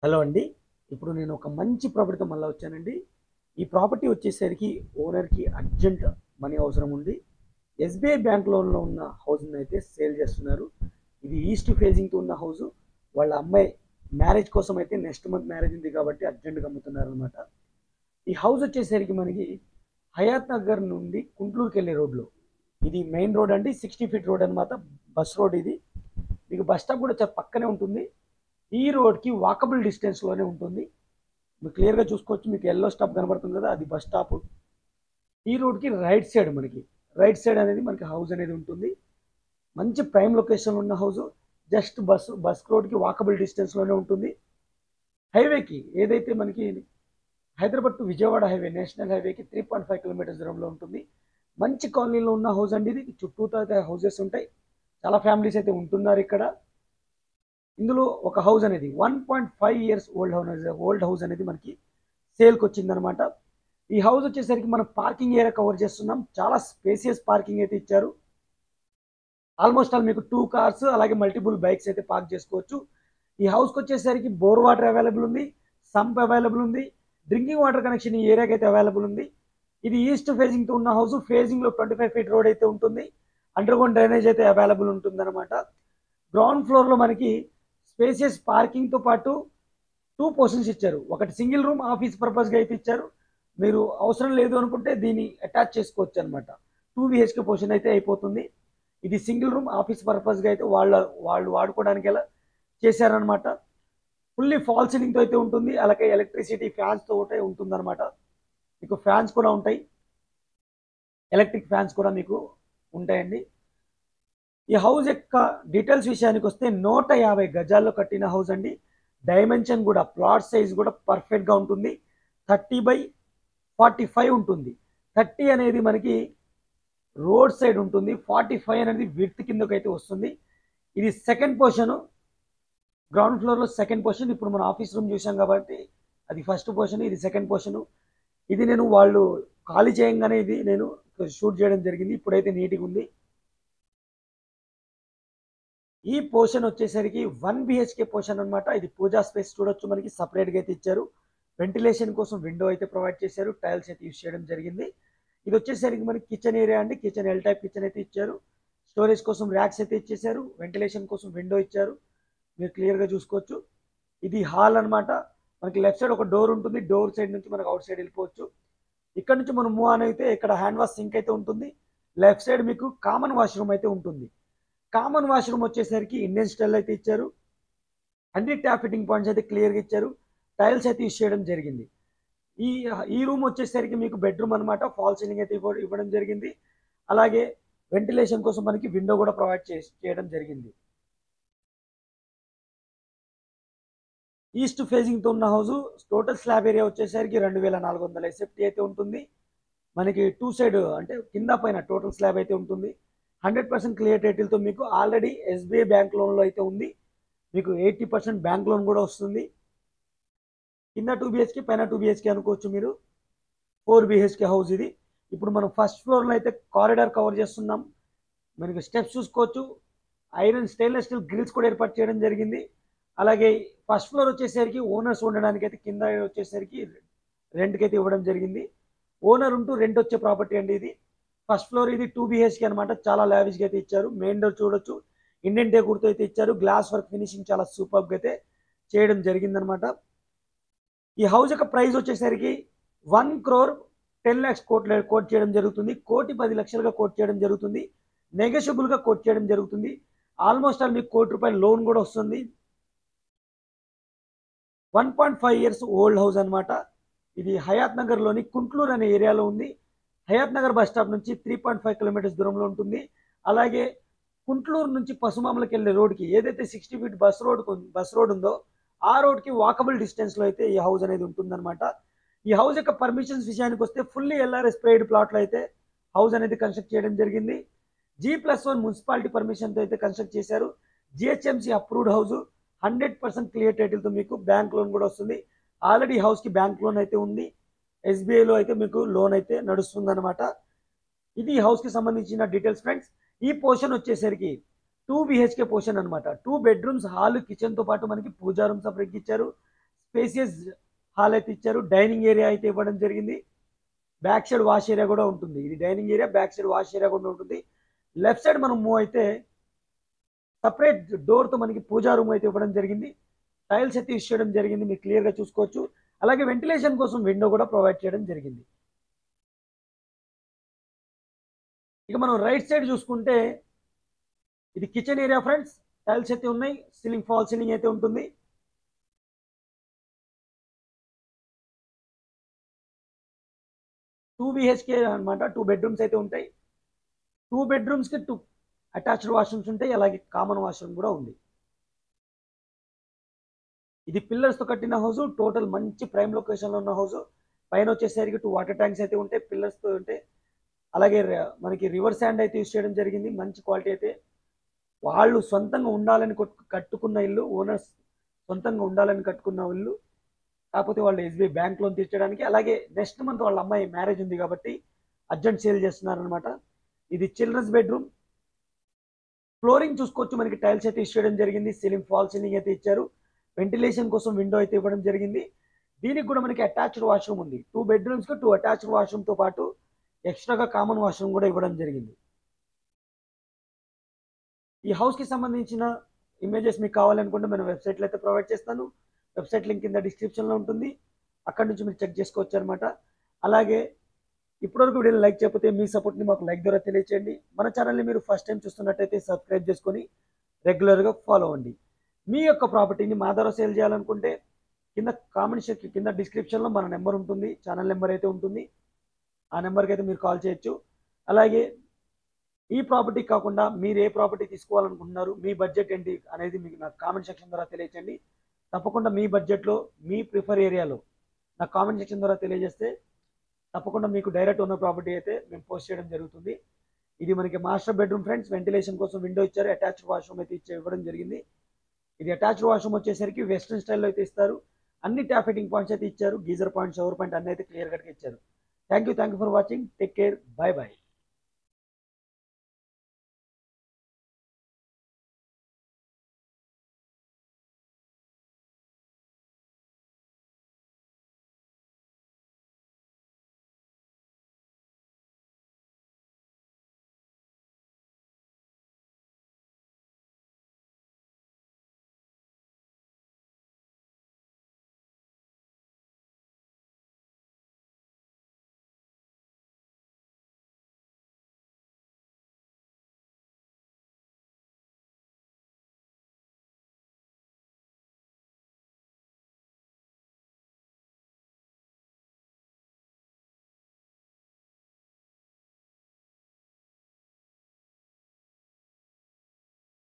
Hello అండి. ఇప్పుడు నేను ఒక మంచి ప్రాపర్టీతో మళ్ళా వచ్చానండి. ఈ ప్రాపర్టీ వచ్చేసరికి ఓనర్‌కి అర్జెంట్ మనీ అవసరం ఉంది. ఎస్‌బీఐ బ్యాంక్ లోన్‌లో ఉన్న హౌస్‌నైతే సేల్ చేస్తున్నారు. ఇది ఈస్ట్ ఫేసింగ్‌తో ఉన్న హౌసు. వాళ్ళ అమ్మాయి మ్యారేజ్ కోసం అయితే నెక్స్ట్ మంత్ మ్యారేజ్ ఉంది కాబట్టి అర్జెంట్‌గా అమ్ముతున్నారనమాట. ఈ హౌస్ వచ్చేసరికి మనకి హయాత్ నగర్ నుండి గుంటూరుకెళ్ళే రోడ్‌లో. ఇది మెయిన్ రోడ్ అండి. 60 ఫీట్ రోడ్ అనమాట. బస్ రోడ్ ఇది. మీకు బస్ స్టాప్ కూడా పక్కనే ఉంటుంది. ఈ రోడ్‌కి వాకబుల్ డిస్టెన్స్‌లోనే ఉంటుంది. మీరు క్లియర్‌గా చూసుకోవచ్చు. మీకు యెల్లో స్టాప్ కనబడుతుంది కదా! అది బస్ స్టాపు. ఈ రోడ్‌కి రైట్ సైడ్ అనేది మనకి హౌస్ అనేది ఉంటుంది. మంచి ప్రైమ్ లొకేషన్‌లో ఉన్న హౌసు. జస్ట్ బస్ రోడ్‌కి వాకబుల్ డిస్టెన్స్‌లోనే ఉంటుంది. హైవేకి ఏదైతే మనకి Hyderabad to Vijayawada highway, national హైవేకి 3.5 కిలోమీటర్స్ దూరంలో ఉంటుంది. మంచి కాలనీలో ఉన్న హౌస్ అండి ఇది. చుట్టూతా అయితే హౌసెస్ ఉంటాయి. చాలా ఫ్యామిలీస్ అయితే ఉంటున్నారు ఇక్కడ. ఇందులో ఒక హౌస్ అనేది 1.5 ఇయర్స్ ఓల్డ్ హౌస్ అనేది మనకి సేల్కి వచ్చిందనమాట. ఈ హౌస్ వచ్చేసరికి మనం పార్కింగ్ ఏరియా కవర్ చేస్తున్నాం. చాలా స్పేసియస్ పార్కింగ్ అయితే ఇచ్చారు. ఆల్మోస్ట్ ఆల్ మీకు 2 కార్స్ అలాగే మల్టిపుల్ బైక్స్ అయితే పార్క్ చేసుకోవచ్చు. ఈ హౌస్కి వచ్చేసరికి బోర్ వాటర్ అవైలబుల్ ఉంది, సంప్ అవైలబుల్ ఉంది, డ్రింకింగ్ వాటర్ కనెక్షన్ ఈ ఏరియాకి అయితే అవైలబుల్ ఉంది. ఇది ఈస్ట్ ఫేసింగ్తో ఉన్న హౌస్. ఫేసింగ్లో 25 ఫీట్ రోడ్ అయితే ఉంటుంది. అండర్ గ్రౌండ్ డ్రైనేజ్ అయితే అవైలబుల్ ఉంటుందన్నమాట. గ్రౌండ్ ఫ్లోర్లో మనకి స్పేసియస్ పార్కింగ్తో పాటు 2 పోర్షన్స్ ఇచ్చారు. ఒకటి సింగిల్ రూమ్ ఆఫీస్ పర్పస్గా అయితే ఇచ్చారు. మీరు అవసరం లేదు అనుకుంటే దీన్ని అటాచ్ చేసుకోవచ్చు అనమాట. 2 బిహెచ్కే పోర్షన్ అయితే అయిపోతుంది. ఇది సింగిల్ రూమ్ ఆఫీస్ పర్పస్గా అయితే వాళ్ళు వాడుకోవడానికి ఎలా చేశారనమాట. ఫుల్లీ ఫాల్ సీలింగ్తో అయితే ఉంటుంది. అలాగే ఎలక్ట్రిసిటీ ఫ్యాన్స్తో ఒకటే ఉంటుందన్నమాట. మీకు ఫ్యాన్స్ కూడా ఉంటాయి. ఎలక్ట్రిక్ ఫ్యాన్స్ కూడా మీకు ఉంటాయండి. ఈ హౌస్ యొక్క డీటెయిల్స్ విషయానికి వస్తే 150 గజాల్లో కట్టిన హౌస్ అండి. డైమెన్షన్ కూడా ప్లాట్ సైజ్ కూడా పర్ఫెక్ట్గా ఉంటుంది. 30/45 ఉంటుంది. 30 అనేది మనకి రోడ్ సైడ్ ఉంటుంది. 45 అనేది విడ్త్ కిందకైతే వస్తుంది. ఇది సెకండ్ పోర్షన్. గ్రౌండ్ ఫ్లోర్లో సెకండ్ పోర్షన్. ఇప్పుడు మన ఆఫీస్ రూమ్ చూసాం కాబట్టి అది ఫస్ట్ పోర్షన్, ఇది సెకండ్ పోర్షన్. ఇది నేను వాళ్ళు ఖాళీ చేయంగానే ఇది నేను షూట్ చేయడం జరిగింది. ఇప్పుడైతే నీట్గా ఉంది. ఈ పోర్షన్ వచ్చేసరికి 1 బిహెచ్కే పోర్షన్ అనమాట. ఇది పూజా స్పేస్ చూడొచ్చు. మనకి సపరేట్గా అయితే ఇచ్చారు. వెంటిలేషన్ కోసం విండో అయితే ప్రొవైడ్ చేశారు. టైల్స్ అయితే యూస్ చేయడం జరిగింది. ఇది వచ్చేసరికి మనకి కిచెన్ ఏరియా అండి. కిచెన్ ఎల్ టైప్ కిచెన్ అయితే ఇచ్చారు. స్టోరేజ్ కోసం ర్యాక్స్ అయితే ఇచ్చేసారు. వెంటిలేషన్ కోసం విండో ఇచ్చారు. మీరు క్లియర్గా చూసుకోవచ్చు. ఇది హాల్ అనమాట. మనకి లెఫ్ట్ సైడ్ ఒక డోర్ ఉంటుంది. డోర్ సైడ్ నుంచి మనకు అవుట్ సైడ్ వెళ్ళిపోవచ్చు. ఇక్కడ నుంచి మనం మూవ్ ఆన్ అయితే ఇక్కడ హ్యాండ్ వాష్ సింక్ అయితే ఉంటుంది. లెఫ్ట్ సైడ్ మీకు కామన్ వాష్రూమ్ అయితే ఉంటుంది. కామన్ వాష్రూమ్ వచ్చేసరికి ఇండియన్ స్టైల్ అయితే ఇచ్చారు. అన్ని ట్యాప్ ఫిట్టింగ్ పాయింట్స్ అయితే క్లియర్గా ఇచ్చారు. టైల్స్ అయితే యూస్ చేయడం జరిగింది. ఈ ఈ రూమ్ వచ్చేసరికి మీకు బెడ్రూమ్ అనమాట. ఫాల్ సీలింగ్ అయితే ఇవ్వడం జరిగింది. అలాగే వెంటిలేషన్ కోసం మనకి విండో కూడా ప్రొవైడ్ చేయడం జరిగింది. ఈస్ట్ ఫేసింగ్తో ఉన్న హౌస్. టోటల్ స్లాబ్ ఏరియా వచ్చేసరికి 2400 ఎస్ఎఫ్టీ అయితే ఉంటుంది. మనకి 2 సైడ్ అంటే కింద పైన టోటల్ స్లాబ్ అయితే ఉంటుంది. 100% క్లియర్ టైటిల్తో మీకు ఆల్రెడీ ఎస్బీఐ బ్యాంక్ లోన్లో అయితే ఉంది. మీకు 80% బ్యాంక్ లోన్ కూడా వస్తుంది. కింద 2 బిహెచ్కే పైన 2 బిహెచ్కే అనుకోవచ్చు మీరు. 4 బిహెచ్కే హౌస్ ఇది. ఇప్పుడు మనం ఫస్ట్ ఫ్లోర్లో అయితే కారిడార్ కవర్ చేస్తున్నాం. మనకి స్టెప్స్ చూసుకోవచ్చు. ఐరన్ స్టెయిన్లెస్ స్టీల్ గ్రిల్స్ కూడా ఏర్పాటు చేయడం జరిగింది. అలాగే ఫస్ట్ ఫ్లోర్ వచ్చేసరికి ఓనర్స్ ఉండడానికి అయితే కింద వచ్చేసరికి రెంట్కి అయితే ఇవ్వడం జరిగింది. ఓనర్ ఉంటూ రెంట్ వచ్చే ప్రాపర్టీ అండి ఇది. ఫస్ట్ ఫ్లోర్ ఇది 2 బిహెచ్కే అనమాట. చాలా లావిష్గా అయితే ఇచ్చారు. మెయిన్ డోర్ చూడొచ్చు. ఇండియన్ డెకోర్తో అయితే ఇచ్చారు. గ్లాస్ వర్క్ ఫినిషింగ్ చాలా సూపర్గా అయితే చేయడం జరిగిందనమాట. ఈ హౌస్ యొక్క ప్రైస్ వచ్చేసరికి 1,10,00,000 కోట్ చేయడం జరుగుతుంది. 1,10,00,000గా కోట్ చేయడం జరుగుతుంది. నెగోషియబుల్గా కోట్ చేయడం జరుగుతుంది. ఆల్మోస్ట్ ఆల్ మీకు ₹1,00,00,000 లోన్ కూడా వస్తుంది. 1.5 ఇయర్స్ ఓల్డ్ హౌస్ అనమాట. ఇది హయాత్ నగర్లోని కుంట్లూరు అనే ఏరియాలో ఉంది. హయాత్ నగర్ బస్ స్టాప్ నుంచి 3.5 కిలోమీటర్స్ దూరంలో ఉంటుంది. అలాగే కుంట్లూరు నుంచి పసుమామలకి వెళ్ళే రోడ్కి ఏదైతే 60 ఫీట్ బస్ రోడ్ ఉందో ఆ రోడ్కి వాకబుల్ డిస్టెన్స్లో అయితే ఈ హౌస్ అనేది ఉంటుందన్నమాట. ఈ హౌస్ యొక్క పర్మిషన్స్ విషయానికి వస్తే ఫుల్లీ ఎల్ఆర్ఎస్ పెయిడ్ ప్లాట్లో అయితే హౌస్ అనేది కన్స్ట్రక్ట్ చేయడం జరిగింది. G+1 మున్సిపాలిటీ పర్మిషన్తో అయితే కన్స్ట్రక్ట్ చేశారు. GHMC approved house. 100% క్లియర్ టైటిల్తో మీకు బ్యాంక్ లోన్ కూడా వస్తుంది. ఆల్రెడీ హౌస్కి బ్యాంక్ లోన్ అయితే ఉంది. ఎస్బీఐలో అయితే మీకు లోన్ అయితే నడుస్తుందన్నమాట. ఇది హౌస్కి సంబంధించిన డీటెయిల్స్ ఫ్రెండ్స్. ఈ పోర్షన్ వచ్చేసరికి 2 బిహెచ్కే పోర్షన్ అనమాట. 2 బెడ్రూమ్స్, హాల్, కిచెన్తో పాటు మనకి పూజా రూమ్ సపరేట్గా ఇచ్చారు. స్పేసియస్ హాల్ అయితే ఇచ్చారు. డైనింగ్ ఏరియా అయితే ఇవ్వడం జరిగింది. బ్యాక్ సైడ్ వాష్ ఏరియా కూడా ఉంటుంది. ఇది dining area, back side wash area కూడా ఉంటుంది. లెఫ్ట్ సైడ్ మనం మూవ్ అయితే సపరేట్ డోర్తో మనకి పూజా రూమ్ అయితే ఇవ్వడం జరిగింది. టైల్స్ అయితే యూస్ చేయడం జరిగింది, మీరు క్లియర్గా చూసుకోవచ్చు. అలాగే వెంటిలేషన్ కోసం విండో కూడా ప్రొవైడ్ చేయడం జరిగింది. ఇక మనం రైట్ సైడ్ చూసుకుంటే ఇది కిచెన్ ఏరియా ఫ్రెండ్స్. టైల్స్ అయితే ఉన్నాయి, సీలింగ్ ఫాల్ సీలింగ్ అయితే ఉంటుంది. 2 BHK అనమాట. 2 బెడ్రూమ్స్ అయితే ఉంటాయి. 2 బెడ్రూమ్స్కి 2 అటాచ్డ్ వాష్రూమ్స్ ఉంటాయి. అలాగే కామన్ వాష్రూమ్ కూడా ఉంది. ఇది పిల్లర్స్తో కట్టిన హౌస్. టోటల్ మంచి ప్రైమ్ లొకేషన్లో ఉన్న హౌస్. పైన వచ్చేసరికి 2 వాటర్ ట్యాంక్స్ అయితే ఉంటాయి, పిల్లర్స్తో ఉంటాయి. అలాగే మనకి రివర్ శాండ్ అయితే యూస్ చేయడం జరిగింది. మంచి క్వాలిటీ అయితే. వాళ్ళు సొంతంగా ఉండాలని కట్టుకున్న ఇల్లు, ఓనర్స్ సొంతంగా ఉండాలని కట్టుకున్న ఇల్లు. కాకపోతే వాళ్ళు SBI బ్యాంక్ లోన్ తీర్చడానికి, అలాగే నెక్స్ట్ మంత్ వాళ్ళ అమ్మాయి మ్యారేజ్ ఉంది కాబట్టి అర్జెంట్ సేల్ చేస్తున్నారనమాట. ఇది చిల్డ్రన్స్ బెడ్రూమ్. ఫ్లోరింగ్ చూసుకోవచ్చు, మనకి టైల్స్ అయితే ఇచ్చేయడం జరిగింది. సీలింగ్ ఫాల్ సీలింగ్ అయితే ఇచ్చారు. వెంటిలేషన్ కోసం విండో అయితే ఇవ్వడం జరిగింది. దీనికి కూడా మనకి అటాచ్డ్ వాష్రూమ్ ఉంది. 2 బెడ్రూమ్స్కి 2 అటాచ్డ్ వాష్రూమ్తో పాటు ఎక్స్ట్రాగా కామన్ వాష్రూమ్ కూడా ఇవ్వడం జరిగింది. ఈ హౌస్కి సంబంధించిన ఇమేజెస్ మీకు కావాలనుకుంటే మన వెబ్సైట్లో అయితే ప్రొవైడ్ చేస్తాను. వెబ్సైట్ లింక్ కింద డిస్క్రిప్షన్లో ఉంటుంది, అక్కడ నుంచి మీరు చెక్ చేసుకోవచ్చు అనమాట. అలాగే ఇప్పటివరకు వీడియోని లైక్ చేయకపోతే మీ సపోర్ట్ని మాకు లైక్ ద్వారా తెలియచేయండి. మన ఛానల్ని మీరు ఫస్ట్ టైం చూస్తున్నట్టయితే సబ్స్క్రైబ్ చేసుకొని రెగ్యులర్గా ఫాలో అవ్వండి. మీ యొక్క ప్రాపర్టీని మా ద్వారా సేల్ చేయాలనుకుంటే కింద కామెంట్ సెక్షన్ కింద డిస్క్రిప్షన్లో మన నెంబర్ ఉంటుంది, ఛానల్ నెంబర్ అయితే ఉంటుంది. ఆ నెంబర్కి అయితే మీరు కాల్ చేయొచ్చు. అలాగే ఈ ప్రాపర్టీ కాకుండా మీరు ఏ ప్రాపర్టీ తీసుకోవాలనుకుంటున్నారు, మీ బడ్జెట్ ఏంటి అనేది మీకు నాకు కామెంట్ సెక్షన్ ద్వారా తెలియచేయండి. తప్పకుండా మీ బడ్జెట్లో మీ ప్రిఫర్ ఏరియాలో నాకు కామెంట్ సెక్షన్ ద్వారా తెలియజేస్తే తప్పకుండా మీకు డైరెక్ట్ ఉన్న ప్రాపర్టీ అయితే మేము పోస్ట్ చేయడం జరుగుతుంది. ఇది మనకి మాస్టర్ బెడ్రూమ్ ఫ్రెండ్స్. వెంటిలేషన్ కోసం విండో ఇచ్చారు, అటాచ్డ్ వాష్రూమ్ అయితే ఇవ్వడం జరిగింది. ఇది అటాచ్డ్ వాష్రూమ్ వచ్చేసరికి వెస్ట్రన్ స్టైల్లో అయితే ఇస్తారు. అన్ని ట్యాప్ ఫిట్టింగ్ పాయింట్స్ అయితే ఇచ్చారు. గీజర్ పాయింట్, షవర్ పాయింట్ అన్నీ అయితే క్లియర్ కట్గా ఇచ్చారు. Thank you for watching. Take care. By by.